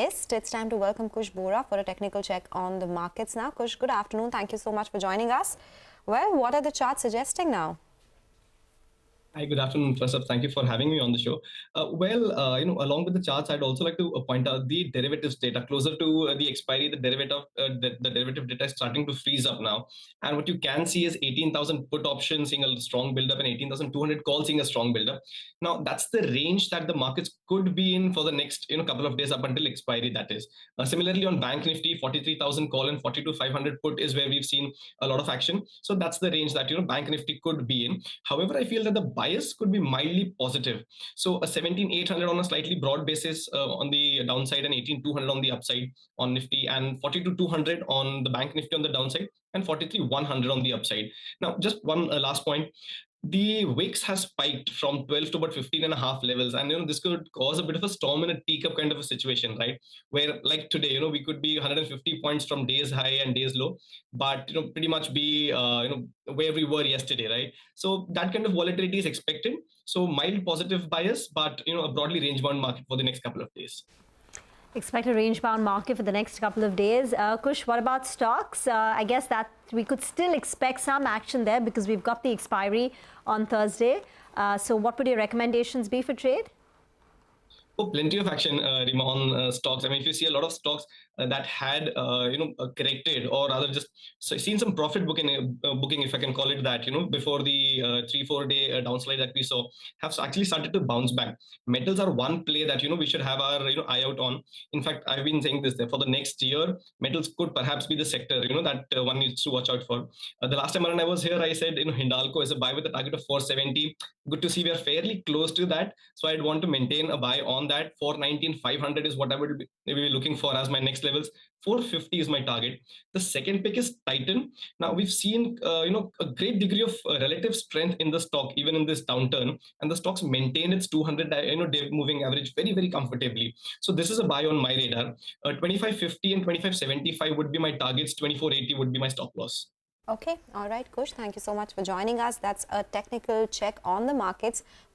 It's time to welcome Kush Bohra for a technical check on the markets now. Kush, good afternoon. Thank you so much for joining us. Well, what are the charts suggesting now? Hi, good afternoon. First up, thank you for having me on the show. Along with the charts, I'd also like to point out the derivatives data. Closer to the expiry, the derivative data is starting to freeze up now. And what you can see is 18,000 put options seeing a strong buildup and 18,200 calls seeing a strong buildup. Now, that's the range that the markets could be in for the next couple of days up until expiry, that is. Similarly, on Bank Nifty, 43,000 call and 42,500 put is where we've seen a lot of action. So that's the range that Bank Nifty could be in. However, I feel that the bias could be mildly positive. So a 17,800 on a slightly broad basis on the downside and 18,200 on the upside on Nifty, and 42,200 on the Bank Nifty on the downside and 43,100 on the upside. Now, just one last point. The VIX has spiked from 12 to about 15 and a half levels, and this could cause a bit of a storm in a teacup kind of a situation, right? Where like today, we could be 150 points from days high and days low, but pretty much be where we were yesterday, right? So that kind of volatility is expected. So mild positive bias, but a broadly range bound market for the next couple of days. Expect a range-bound market for the next couple of days. Kush, what about stocks? I guess that we could still expect some action there because we've got the expiry on Thursday. So what would your recommendations be for trade? Oh, plenty of action, Rima, on stocks. I mean, if you see a lot of stocks that had, corrected or rather just seen some profit booking, if I can call it that, before the 3-4 day downslide that we saw, have actually started to bounce back. Metals are one play that, we should have our, eye out on. In fact, I've been saying this there for the next year, metals could perhaps be the sector, that one needs to watch out for. The last time around I was here, I said, Hindalco is a buy with a target of 470. Good to see we are fairly close to that. So I'd want to maintain a buy on that. 419,500 is what I would be looking for as my next levels. 450 is my target. The second pick is Titan. Now we've seen a great degree of relative strength in the stock even in this downturn, and the stock's maintained its 200 day moving average very, very comfortably. So this is a buy on my radar. 2550 and 2575 would be my targets. 2480 would be my stop loss. Okay, all right, Kush, thank you so much for joining us. That's a technical check on the markets.